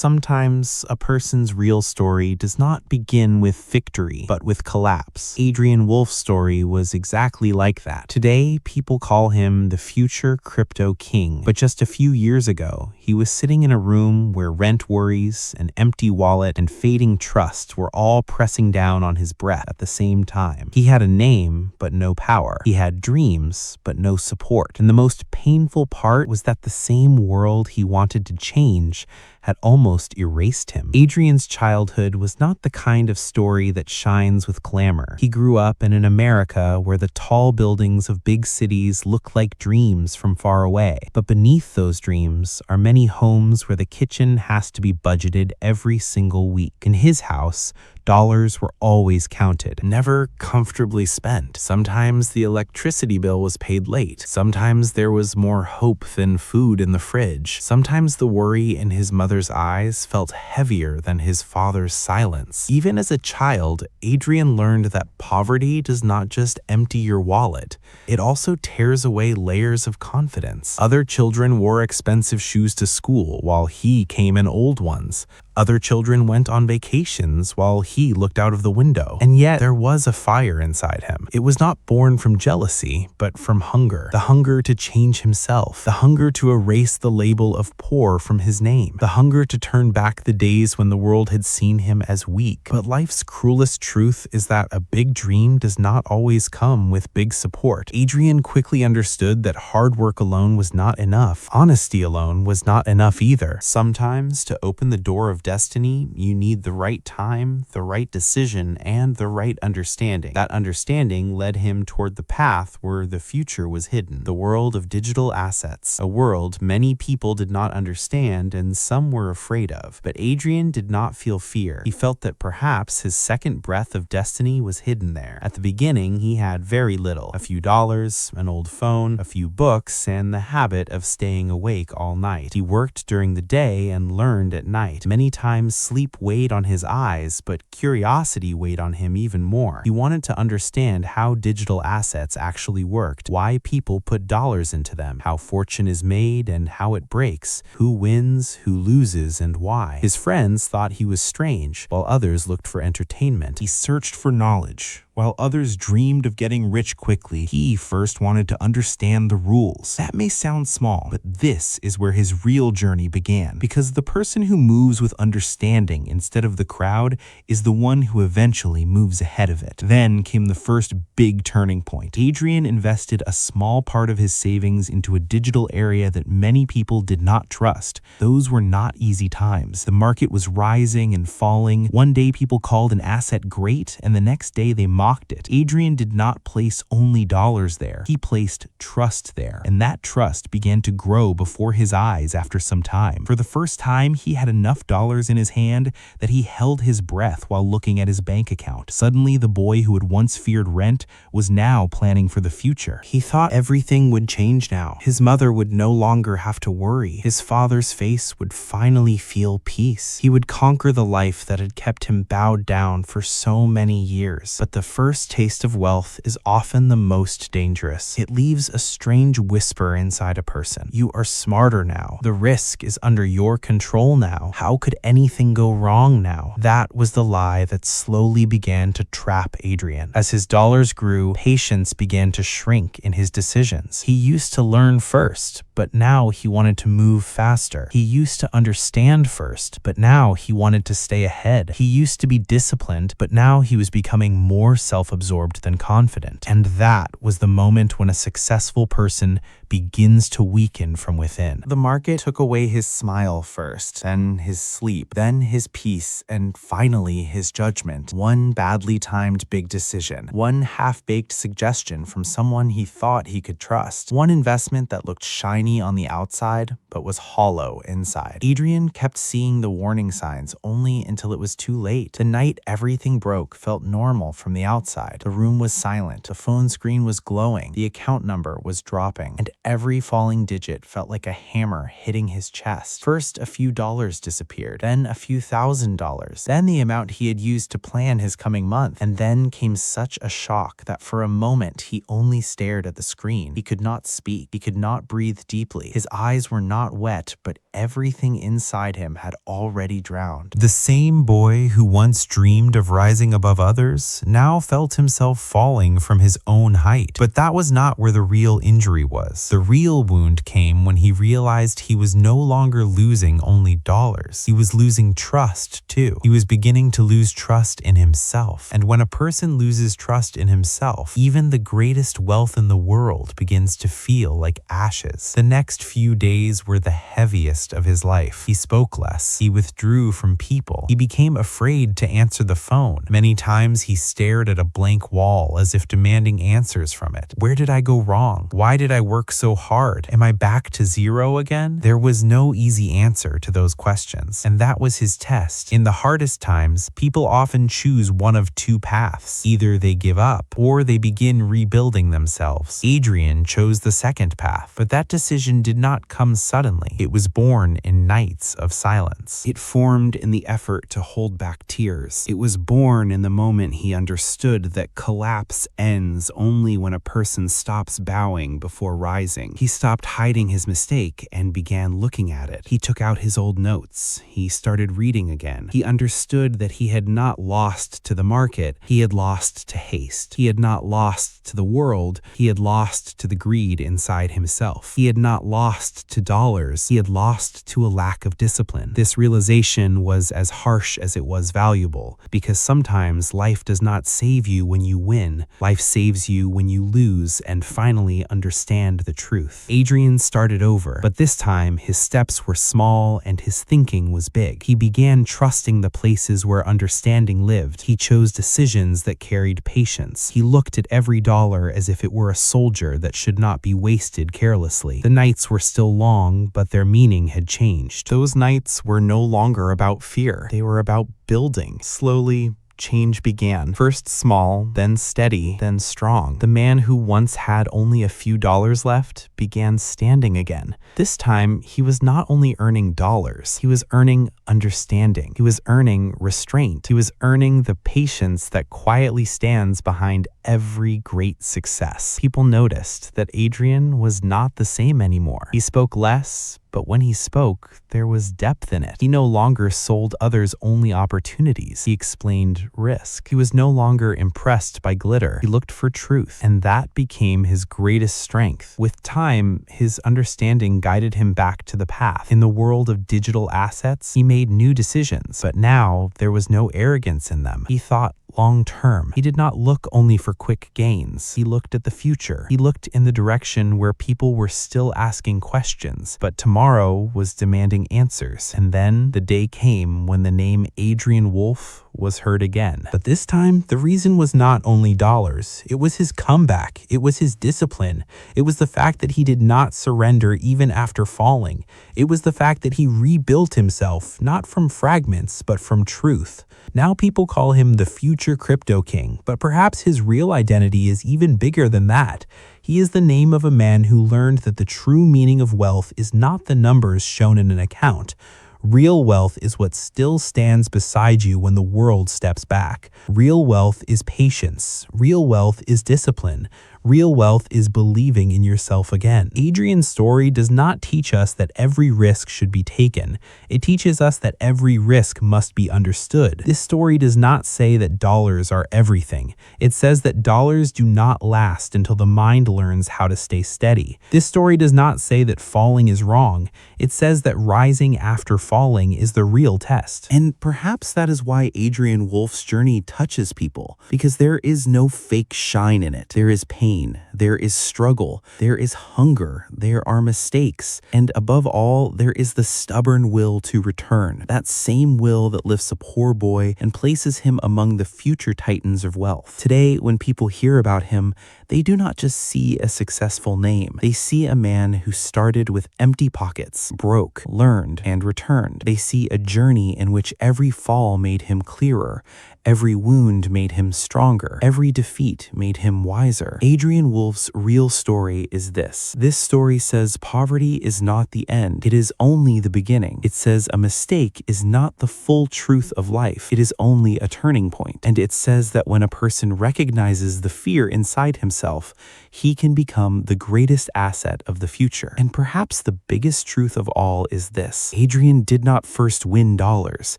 Sometimes a person's real story does not begin with victory, but with collapse. Adrian Wolfe's story was exactly like that. Today, people call him the future crypto king, but just a few years ago, he was sitting in a room where rent worries, an empty wallet, and fading trust were all pressing down on his breath at the same time. He had a name, but no power. He had dreams, but no support. And the most painful part was that the same world he wanted to change had almost erased him. Adrian's childhood was not the kind of story that shines with glamour. He grew up in an America where the tall buildings of big cities look like dreams from far away. But beneath those dreams are many homes where the kitchen has to be budgeted every single week. In his house, dollars were always counted, never comfortably spent. Sometimes the electricity bill was paid late. Sometimes there was more hope than food in the fridge. Sometimes the worry in his mother's eyes felt heavier than his father's silence. Even as a child, Adrian learned that poverty does not just empty your wallet, it also tears away layers of confidence. Other children wore expensive shoes to school while he came in old ones. Other children went on vacations while he looked out of the window. And yet, there was a fire inside him. It was not born from jealousy, but from hunger. The hunger to change himself. The hunger to erase the label of poor from his name. The hunger to turn back the days when the world had seen him as weak. But life's cruelest truth is that a big dream does not always come with big support. Adrian quickly understood that hard work alone was not enough. Honesty alone was not enough either. Sometimes, to open the door of destiny, you need the right time, the right decision, and the right understanding. That understanding led him toward the path where the future was hidden, the world of digital assets, a world many people did not understand and some were afraid of. But Adrian did not feel fear. He felt that perhaps his second breath of destiny was hidden there. At the beginning, he had very little, a few dollars, an old phone, a few books, and the habit of staying awake all night. He worked during the day and learned at night. Many times sleep weighed on his eyes, but curiosity weighed on him even more. He wanted to understand how digital assets actually worked, why people put dollars into them, how fortune is made and how it breaks, who wins, who loses, and why. His friends thought he was strange, while others looked for entertainment. He searched for knowledge. While others dreamed of getting rich quickly, he first wanted to understand the rules. That may sound small, but this is where his real journey began. Because the person who moves with understanding instead of the crowd is the one who eventually moves ahead of it. Then came the first big turning point. Adrian invested a small part of his savings into a digital area that many people did not trust. Those were not easy times. The market was rising and falling. One day people called an asset great, and the next day they mocked it. Adrian did not place only dollars there. He placed trust there, and that trust began to grow before his eyes after some time. For the first time, he had enough dollars in his hand that he held his breath while looking at his bank account. Suddenly, the boy who had once feared rent was now planning for the future. He thought everything would change now. His mother would no longer have to worry. His father's face would finally feel peace. He would conquer the life that had kept him bowed down for so many years. But the first taste of wealth is often the most dangerous. It leaves a strange whisper inside a person. You are smarter now. The risk is under your control now. How could anything go wrong now? That was the lie that slowly began to trap Adrian. As his dollars grew, patience began to shrink in his decisions. He used to learn first, but now he wanted to move faster. He used to understand first, but now he wanted to stay ahead. He used to be disciplined, but now he was becoming more self-absorbed than confident. And that was the moment when a successful person begins to weaken from within. The market took away his smile first, then his sleep, then his peace, and finally his judgment. One badly timed big decision, one half-baked suggestion from someone he thought he could trust, one investment that looked shiny on the outside but was hollow inside. Adrian kept seeing the warning signs only until it was too late. The night everything broke felt normal from the outside. The room was silent, the phone screen was glowing, the account number was dropping, and Every falling digit felt like a hammer hitting his chest. First, a few dollars disappeared, then a few $1,000s, then the amount he had used to plan his coming month. And then came such a shock that for a moment he only stared at the screen. He could not speak. He could not breathe deeply. His eyes were not wet, but everything inside him had already drowned. The same boy who once dreamed of rising above others now felt himself falling from his own height. But that was not where the real injury was. The real wound came when he realized he was no longer losing only dollars. He was losing trust too. He was beginning to lose trust in himself. And when a person loses trust in himself, even the greatest wealth in the world begins to feel like ashes. The next few days were the heaviest of his life. He spoke less. He withdrew from people. He became afraid to answer the phone. Many times he stared at a blank wall as if demanding answers from it. Where did I go wrong? Why did I work so hard? Am I back to zero again? There was no easy answer to those questions, and that was his test. In the hardest times, people often choose one of two paths. Either they give up, or they begin rebuilding themselves. Adrian chose the second path, but that decision did not come suddenly. It was born in nights of silence. It formed in the effort to hold back tears. It was born in the moment he understood that collapse ends only when a person stops bowing before rising. He stopped hiding his mistake and began looking at it. He took out his old notes. He started reading again. He understood that he had not lost to the market. He had lost to haste. He had not lost to the world. He had lost to the greed inside himself. He had not lost to dollars. He had lost to a lack of discipline. This realization was as harsh as it was valuable, because sometimes life does not save you when you win. Life saves you when you lose and finally understand the truth. Adrian started over, but this time his steps were small and his thinking was big. He began trusting the places where understanding lived. He chose decisions that carried patience. He looked at every dollar as if it were a soldier that should not be wasted carelessly. The nights were still long, but their meaning had changed. Those nights were no longer about fear. They were about building. Slowly, change began. First small, then steady, then strong. The man who once had only a few dollars left began standing again. This time, he was not only earning dollars, he was earning understanding. He was earning restraint. He was earning the patience that quietly stands behind every great success. People noticed that Adrian was not the same anymore. He spoke less, but when he spoke, there was depth in it. He no longer sold others only opportunities. He explained risk. He was no longer impressed by glitter. He looked for truth, and that became his greatest strength. With time, his understanding guided him back to the path. In the world of digital assets, he made new decisions, but now there was no arrogance in them. He thought long term. He did not look only for quick gains. He looked at the future. He looked in the direction where people were still asking questions, but tomorrow was demanding answers. And then the day came when the name Adrian Wolfe was heard again. But this time, the reason was not only dollars. It was his comeback. It was his discipline. It was the fact that he did not surrender even after falling. It was the fact that he rebuilt himself, not from fragments, but from truth. Now people call him the future crypto king, but perhaps his real identity is even bigger than that. He is the name of a man who learned that the true meaning of wealth is not the numbers shown in an account. Real wealth is what still stands beside you when the world steps back. Real wealth is patience. Real wealth is discipline. Real wealth is believing in yourself again. Adrian's story does not teach us that every risk should be taken. It teaches us that every risk must be understood. This story does not say that dollars are everything. It says that dollars do not last until the mind learns how to stay steady. This story does not say that falling is wrong. It says that rising after falling is the real test. And perhaps that is why Adrian Wolfe's journey touches people, because there is no fake shine in it. There is pain. There is struggle, there is hunger, there are mistakes, and above all, there is the stubborn will to return. That same will that lifts a poor boy and places him among the future titans of wealth. Today, when people hear about him, they do not just see a successful name. They see a man who started with empty pockets, broke, learned, and returned. They see a journey in which every fall made him clearer, every wound made him stronger, every defeat made him wiser. Adrian Wolfe Wolfe's real story is this. This story says poverty is not the end. It is only the beginning. It says a mistake is not the full truth of life. It is only a turning point. And it says that when a person recognizes the fear inside himself, he can become the greatest asset of the future. And perhaps the biggest truth of all is this. Adrian did not first win dollars.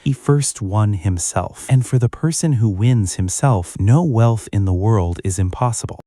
He first won himself. And for the person who wins himself, no wealth in the world is impossible.